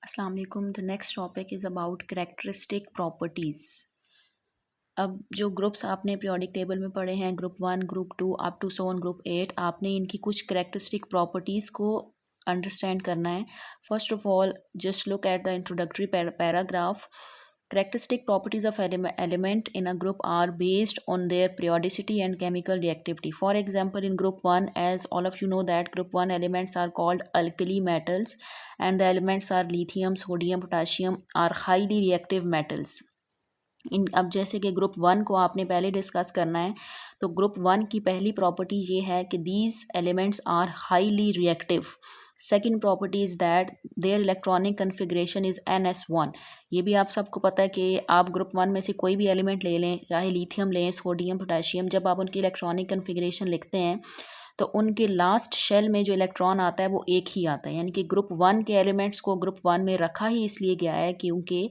अस्सलाम वालेकुम। The next topic is about characteristic properties. अब जो ग्रुप्स आपने पीरियोडिक टेबल में पढ़े हैं, group 1, group 2 up to so on group 8, आपने इनकी कुछ कैरेक्टरिस्टिक प्रॉपर्टीज़ को अंडरस्टैंड करना है। First of all just look at the introductory paragraph. Characteristic properties of element in a group are based on their periodicity and chemical reactivity. For example, in group 1, as all of you know that group 1 elements are called alkali metals, and the elements are lithium, sodium, potassium are highly reactive metals. अब जैसे कि group 1 को आपने पहले discuss करना है, तो group 1 की पहली प्रॉपर्टी ये है कि these elements are highly reactive. Second property is that their electronic configuration is NS1. ये भी आप सबको पता है कि आप ग्रुप 1 में से कोई भी एलिमेंट ले लें, चाहे लिथियम लें, सोडियम, पोटेशियम, जब आप उनकी इलेक्ट्रॉनिक कन्फिग्रेशन लिखते हैं तो उनके लास्ट शेल में जो इलेक्ट्रॉन आता है वो एक ही आता है. यानी कि ग्रुप 1 के एलिमेंट्स को ग्रुप 1 में रखा ही इसलिए गया है क्योंकि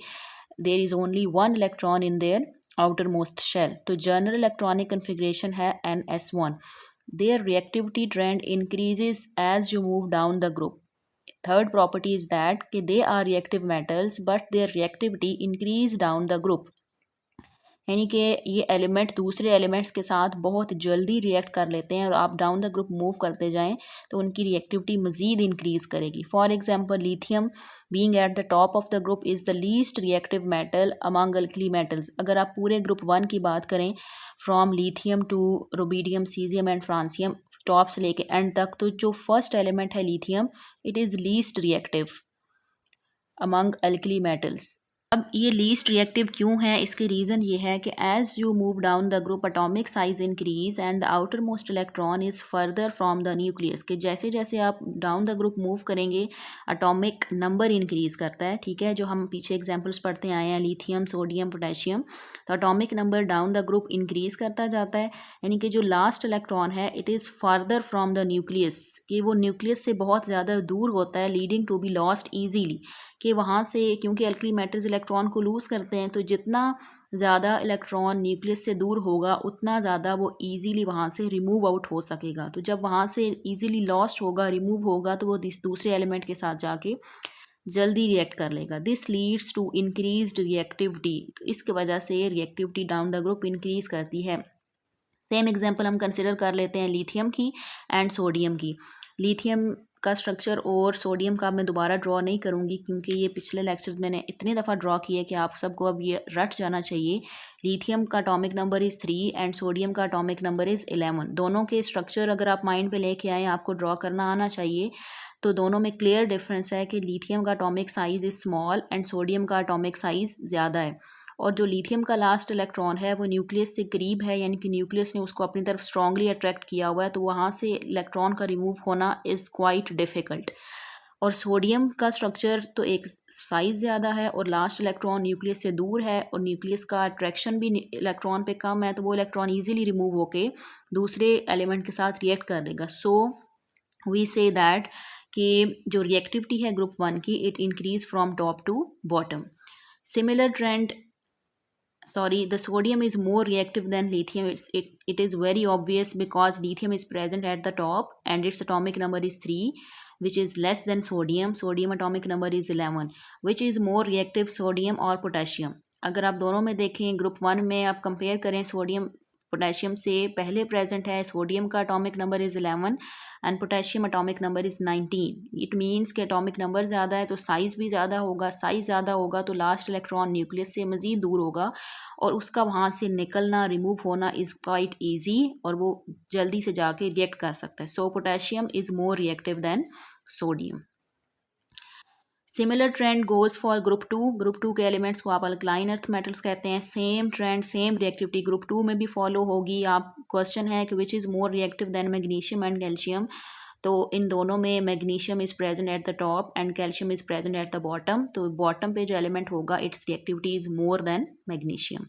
there is only one electron in their outermost shell. तो general electronic configuration है NS1. Their reactivity trend increases as you move down the group. Third property is that they are reactive metals but their reactivity increase down the group. यानी कि ये element दूसरे elements के साथ बहुत जल्दी react कर लेते हैं और आप डाउन द ग्रुप मूव करते जाएं तो उनकी रिएक्टिविटी मज़ीद इंक्रीज़ करेगी. For example lithium being at the top of the group is the least reactive metal among alkali metals. अगर आप पूरे ग्रुप 1 की बात करें, from lithium to rubidium, caesium and francium, top से लेके एंड तक, तो जो फर्स्ट एलिमेंट है lithium, it is least reactive among alkali metals. अब ये लीस्ट रिएक्टिव क्यों है, इसके रीज़न ये है कि as you move down the group atomic size increase and the outermost electron is further from the nucleus. कि जैसे जैसे आप डाउन द ग्रुप मूव करेंगे अटोमिक नंबर इंक्रीज करता है. ठीक है, जो हम पीछे एग्जांपल्स पढ़ते आए हैं, लिथियम, सोडियम, पोटेशियम, तो atomic number down the group increase करता जाता है. यानी कि जो लास्ट इलेक्ट्रॉन है it is further from the nucleus, कि वो न्यूक्लियस से बहुत ज़्यादा दूर होता है, leading to be lost easily. कि वहाँ से क्योंकि अल्कली मेटल्स इलेक्ट्रॉन को लूज़ करते हैं, तो जितना ज़्यादा इलेक्ट्रॉन न्यूक्लियस से दूर होगा उतना ज़्यादा वो ईजीली वहाँ से रिमूव आउट हो सकेगा. तो जब वहाँ से ईजीली लॉस्ट होगा, रिमूव होगा, तो वो दूसरे एलिमेंट के साथ जाके जल्दी रिएक्ट कर लेगा. This leads to increased reactivity. तो इसकी वजह से reactivity down the group increase करती है. सेम एग्जांपल हम कंसिडर कर लेते हैं लिथियम की एंड सोडियम की. लिथियम का स्ट्रक्चर और सोडियम का मैं दोबारा ड्रॉ नहीं करूँगी क्योंकि ये पिछले लेक्चर्स मैंने इतनी दफ़ा ड्रॉ किए कि आप सबको अब ये रट जाना चाहिए. लिथियम का atomic number is 3 and sodium का एटॉमिक नंबर इज़ 11. दोनों के स्ट्रक्चर अगर आप माइंड पे लेके आएँ, आपको ड्रॉ करना आना चाहिए. तो दोनों में क्लियर डिफरेंस है कि लिथियम का atomic size is small and sodium का एटॉमिक साइज़ ज़्यादा है. और जो लिथियम का लास्ट इलेक्ट्रॉन है वो न्यूक्लियस से करीब है, यानी कि न्यूक्लियस ने उसको अपनी तरफ स्ट्रांगली अट्रैक्ट किया हुआ है, तो वहाँ से इलेक्ट्रॉन का रिमूव होना इज़ क्वाइट डिफ़िकल्ट. और सोडियम का स्ट्रक्चर तो एक साइज़ ज़्यादा है और लास्ट इलेक्ट्रॉन न्यूक्लियस से दूर है और न्यूक्लियस का अट्रैक्शन भी इलेक्ट्रॉन पे कम है, तो वो इलेक्ट्रॉन ईजिली रिमूव होके दूसरे एलिमेंट के साथ रिएक्ट कर लेगा. सो वी से दैट कि जो रिएक्टिविटी है ग्रुप 1 की, it increase from top to bottom. Similar trend, the sodium is more reactive than lithium. It is very obvious because lithium is present at the top and its atomic number is 3, which is less than sodium. Sodium atomic number is 11. Which is more reactive, sodium or potassium? अगर आप दोनों में देखें, group 1 में आप compare करें, sodium potassium से पहले प्रेजेंट है. सोडियम का atomic number is 11 and potassium atomic number is 19. It means कि एटॉमिक नंबर ज़्यादा है तो साइज़ भी ज़्यादा होगा. साइज़ ज़्यादा होगा तो लास्ट इलेक्ट्रॉन न्यूक्लियस से मज़ीद दूर होगा और उसका वहाँ से निकलना, रिमूव होना इज़ क्वाइट ईजी और वो जल्दी से जाके रिएक्ट कर सकता है. So potassium is more reactive than sodium. Similar trend goes for group 2. Group 2 के एलिमेंट्स को आप अल्कलाइन अर्थ मेटल्स कहते हैं. Same trend, same reactivity group 2 में भी फॉलो होगी. आप क्वेश्चन है कि which is more reactive than magnesium and calcium. तो इन दोनों में magnesium is present at the top and calcium is present at the bottom. तो बॉटम पे जो एलिमेंट होगा its reactivity is more than magnesium.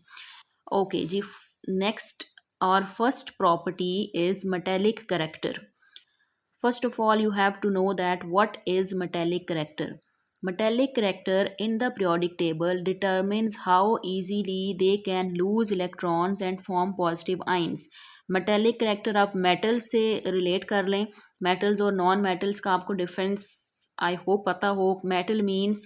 Okay जी, नेक्स्ट और first property is metallic character. First of all, you have to know that what is metallic character. Metallic character in the periodic table determines how easily they can lose electrons and form positive ions. Metallic character आप metals से relate कर लें. metals और non metals का आपको difference I hope पता हो. metal means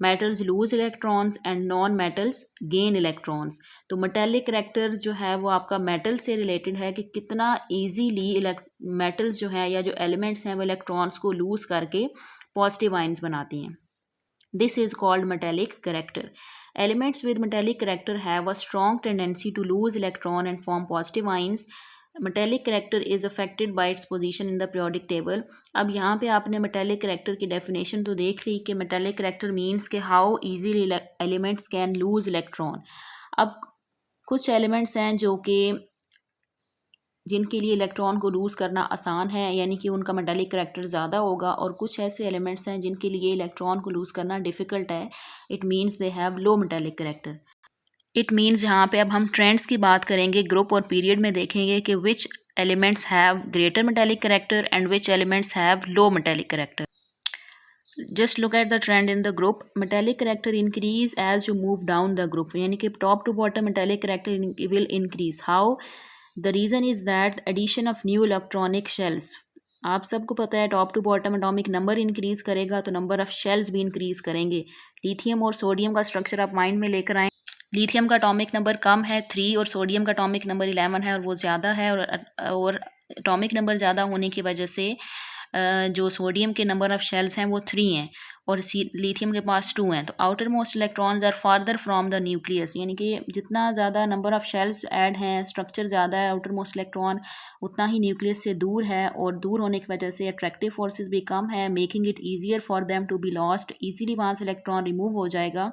metals loose electrons and non metals gain electrons. तो मेटेलिक करैक्टर जो है वो आपका मेटल से रिलेटेड है कि कितना ईजीली मेटल्स जो है या जो एलिमेंट्स हैं वो इलेक्ट्रॉन्स को लूज करके पॉजिटिव आइंस बनाती हैं। This is called metallic character. Elements with metallic character have a strong tendency to lose electron and form positive ions. Metallic character is affected by its position in the periodic table. अब यहाँ पे आपने metallic character की definition तो देख ली कि metallic character means कि how easily elements can lose electron. अब कुछ elements हैं जो कि जिनके लिए इलेक्ट्रॉन को लूज़ करना आसान है, यानी कि उनका मेटालिक करैक्टर ज़्यादा होगा, और कुछ ऐसे एलिमेंट्स हैं जिनके लिए इलेक्ट्रॉन को लूज़ करना डिफ़िकल्ट है। It means they have low metallic character. It means जहाँ पे अब हम ट्रेंड्स की बात करेंगे ग्रुप और पीरियड में देखेंगे कि which elements have greater metallic character and which elements have low metallic character. Just look at the trend in the group. Metallic character increase as you move down the group, यानी कि top to bottom metallic character will increase. How? The reason is that addition of new electronic shells. आप सबको पता है top to bottom atomic number increase करेगा तो number of shells भी increase करेंगे। लिथियम और सोडियम का स्ट्रक्चर आप माइंड में लेकर आएँ। लिथियम का एटॉमिक नंबर कम है 3 और सोडियम का एटॉमिक नंबर 11 है और वो ज़्यादा है, और एटॉमिक नंबर ज़्यादा होने की वजह से जो सोडियम के नंबर ऑफ़ शेल्स हैं वो 3 हैं और लिथियम के पास 2 हैं। तो outermost electrons are farther from the nucleus, यानी कि जितना ज़्यादा नंबर ऑफ़ शेल्स ऐड हैं, स्ट्रक्चर ज़्यादा है आउटर मोस्ट इलेक्ट्रॉन, उतना ही न्यूक्लियस से दूर है, और दूर होने की वजह से अट्रैक्टिव फोर्सेस भी कम है, making it easier for them to be lost. Easily वहाँ से इलेक्ट्रॉन रिमूव हो जाएगा,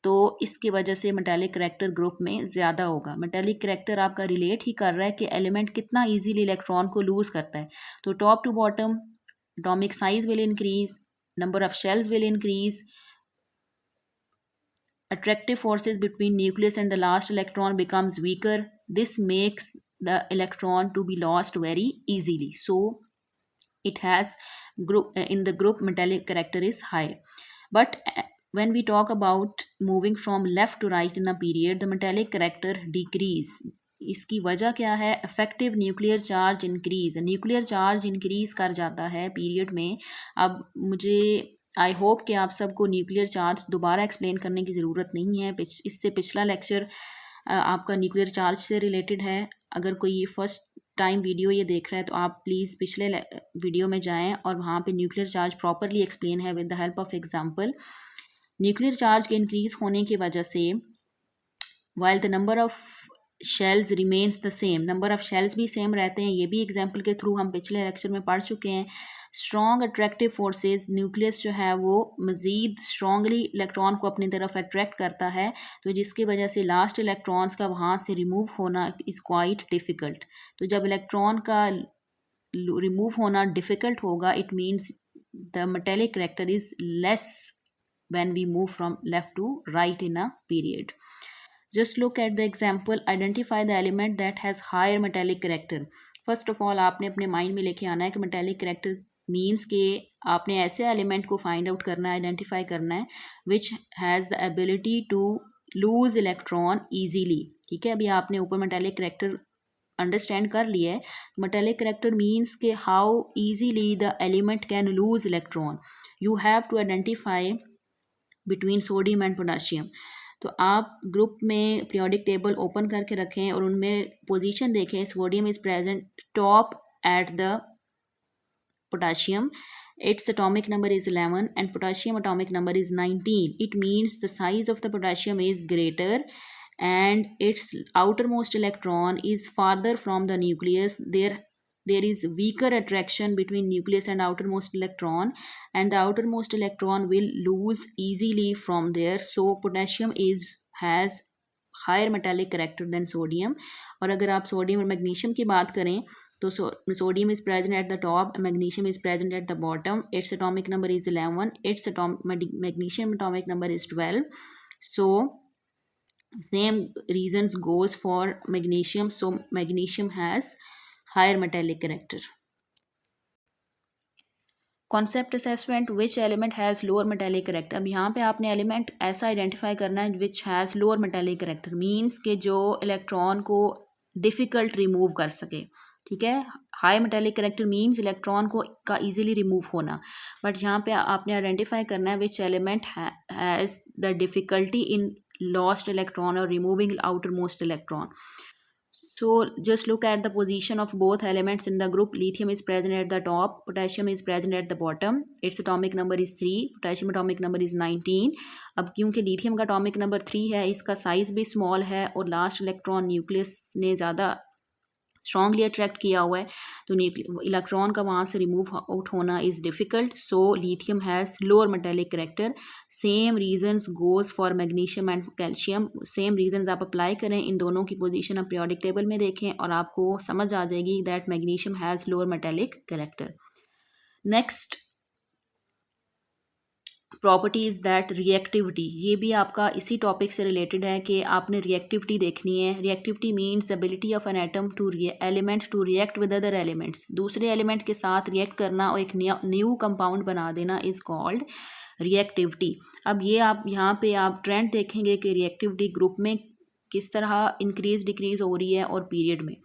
तो इसकी वजह से मेटालिक करैक्टर ग्रुप में ज़्यादा होगा। मेटालिक करैक्टर आपका रिलेट ही कर रहा है कि एलिमेंट कितना ईजिली इलेक्ट्रॉन को लूज़ करता है। तो top to bottom atomic size will increase, number of shells will increase, attractive forces between nucleus and the last electron becomes weaker. This makes the electron to be lost very easily. So it has group in the group metallic character is high. But when we talk about moving from left to right in a period, the metallic character decrease. इसकी वजह क्या है? Effective nuclear charge increase. Nuclear charge increase कर जाता है period में। अब मुझे आई होप कि आप सबको न्यूक्लियर चार्ज दोबारा एक्सप्लेन करने की ज़रूरत नहीं है। इससे पिछला लेक्चर आपका न्यूक्लियर चार्ज से रिलेटेड है। अगर कोई ये फर्स्ट टाइम वीडियो ये देख रहा है तो आप प्लीज़ पिछले वीडियो में जाएं और वहाँ पे न्यूक्लियर चार्ज प्रॉपरली एक्सप्लेन है with the help of example. Nuclear charge के इंक्रीज होने की वजह से while the number of shells remains the same, number of shells भी सेम रहते हैं। ये भी एग्जाम्पल के थ्रू हम पिछले लेक्चर में पढ़ चुके हैं। स्ट्रॉन्ग अट्रैक्टिव फोर्सेस, न्यूक्लियस जो है वो मज़ीद स्ट्रॉन्गली इलेक्ट्रॉन को अपनी तरफ अट्रैक्ट करता है, तो जिसकी वजह से लास्ट इलेक्ट्रॉन्स का वहाँ से रिमूव होना इज़ क्वाइट डिफ़िकल्ट। तो जब इलेक्ट्रॉन का रिमूव होना डिफ़िकल्ट होगा, it means the metallic character is less when we move from left to right in a period. Just look at the example. Identify the element that has higher metallic character. First of all, आपने अपने mind में लेके आना है कि metallic character means कि आपने ऐसे एलिमेंट को फाइंड आउट करना है, आइडेंटिफाई करना है which has the ability to lose electron easily. ठीक है, अभी आपने ऊपर metallic character अंडरस्टैंड कर लिया है। मेटेलिक करैक्टर मीन्स कि how easily the element can lose electron. You have to identify between sodium and potassium. तो आप ग्रुप में पीरियोडिक टेबल ओपन करके रखें और उनमें पोजीशन देखें। Sodium is present top at the potassium. Its atomic number is 11 and potassium atomic number is 19. It means the size of the potassium is greater and its outermost electron is farther from the nucleus. There is weaker attraction between nucleus and outermost electron, and the outermost electron will lose easily from there. So potassium has higher metallic character than sodium. और अगर आप sodium और magnesium की बात करें तो sodium is present at the top, magnesium is present at the bottom. Its atomic number is 11. Its magnesium atomic number is 12. So same reasons goes for magnesium. So magnesium has higher metallic character. Concept assessment, which element has lower metallic character. अब यहाँ पे आपने element ऐसा identify करना है which has lower metallic character, means के जो electron को डिफ़िकल्ट रिमूव कर सके। ठीक है। High metallic character means electron को का इजीली रिमूव होना, बट यहाँ पे आपने आइडेंटिफाई करना है which element has the difficulty in lost electron और removing outermost electron. So just look at the position of both elements in the group. Lithium is present at the top, potassium is present at the bottom. Its atomic number is 3, potassium atomic number is 19. अब क्योंकि lithium का atomic number 3 है, इसका size भी small है और last electron nucleus ने ज़्यादा स्ट्रांगली अट्रैक्ट किया हुआ है, तो इलेक्ट्रॉन का वहाँ से रिमूव आउट होना is difficult. So lithium has lower metallic character. Same reasons goes for magnesium and calcium. Same reasons आप अप्लाई करें, इन दोनों की पोजीशन आप पीरियोडिक टेबल में देखें और आपको समझ आ जाएगी that magnesium has lower metallic character. Next property is that reactivity. ये भी आपका इसी टॉपिक से रिलेटेड है कि आपने रिएक्टिविटी देखनी है. Reactivity means ability of an atom to element to react with other elements. दूसरे एलिमेंट के साथ रिएक्ट करना और एक न्यू कंपाउंड बना देना इज़ कॉल्ड रिएक्टिविटी. अब ये आप यहाँ पे आप ट्रेंड देखेंगे कि रिएक्टिविटी ग्रुप में किस तरह इंक्रीज डिक्रीज हो रही है और पीरियड में.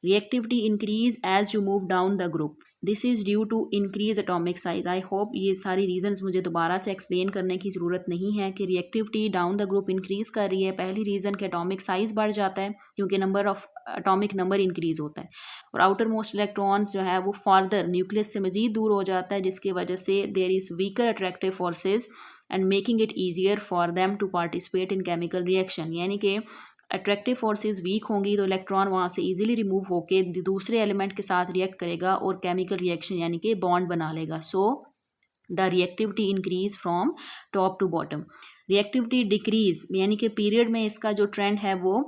Reactivity increase as you move down the group. This is due to increase atomic size. I hope ये सारी रीजंस मुझे दोबारा से एक्सप्लेन करने की ज़रूरत नहीं है कि reactivity down the group increase कर रही है. पहली रीज़न कि एटॉमिक साइज बढ़ जाता है क्योंकि number of atomic number increase होता है और आउटर मोस्ट इलेक्ट्रॉन्स जो है वो फर्दर न्यूक्लियस से मज़ीद दूर हो जाता है, जिसकी वजह से there is weaker attractive forces and making it easier for them to participate in chemical reaction. यानी कि अट्रैक्टिव फोर्सेस वीक होंगी तो इलेक्ट्रॉन वहाँ से इजीली रिमूव होके दूसरे एलिमेंट के साथ रिएक्ट करेगा और केमिकल रिएक्शन यानी कि बॉन्ड बना लेगा. So the reactivity increase from top to bottom. Reactivity decrease यानी कि पीरियड में इसका जो ट्रेंड है वो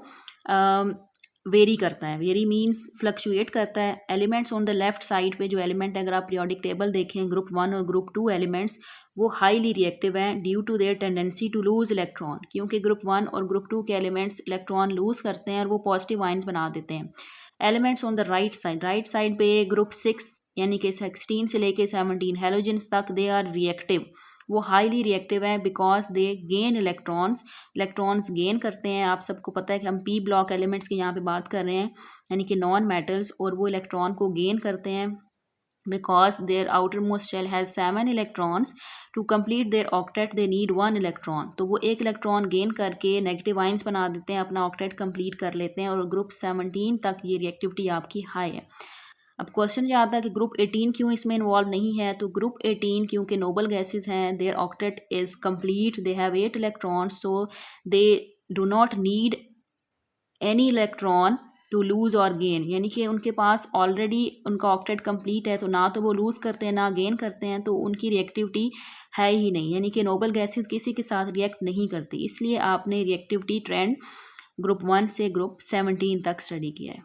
वेरी करता है. वेरी मीन्स फ्लक्चुएट करता है. Elements on the left side पे जो एलिमेंट अगर आप पीरियोडिक टेबल देखें ग्रुप 1 और ग्रुप 2 एलिमेंट्स वो हाईली रिएक्टिव हैं due to their tendency to lose electron. क्योंकि ग्रुप 1 और ग्रुप 2 के एलिमेंट्स इलेक्ट्रॉन लूज करते हैं और वो पॉजिटिव आयंस बना देते हैं. Elements on the right side पे ग्रुप 6 यानी कि 16 से लेके 17 हेलोजेंस तक दे आर रिएक्टिव. वो हाईली रिएक्टिव है because they gain electrons gain करते हैं. आप सबको पता है कि हम पी ब्लॉक एलिमेंट्स की यहाँ पे बात कर रहे हैं यानी कि नॉन मेटल्स, और वो इलेक्ट्रॉन को गेन करते हैं because their outermost shell has 7 electrons. To complete their octet they need 1 electron. तो वो एक इलेक्ट्रॉन गेन करके नेगेटिव आयंस बना देते हैं, अपना ऑक्टेट कंप्लीट कर लेते हैं और ग्रुप 17 तक ये रिएक्टिविटी आपकी हाई है. अब क्वेश्चन ये आता है कि ग्रुप 18 क्यों इसमें इन्वॉल्व नहीं है. तो ग्रुप 18 क्योंकि नोबल गैसेस हैं, their octet is complete, they have 8 electrons, so they do not need any electron to lose और गेन. यानी कि उनके पास ऑलरेडी उनका ऑक्टेट कंप्लीट है, तो ना तो वो लूज़ करते हैं ना गेन करते हैं, तो उनकी रिएक्टिविटी है ही नहीं. यानी कि नोबल गैसेस किसी के साथ रिएक्ट नहीं करती. इसलिए आपने रिएक्टिविटी ट्रेंड ग्रुप 1 से ग्रुप 17 तक स्टडी किया है.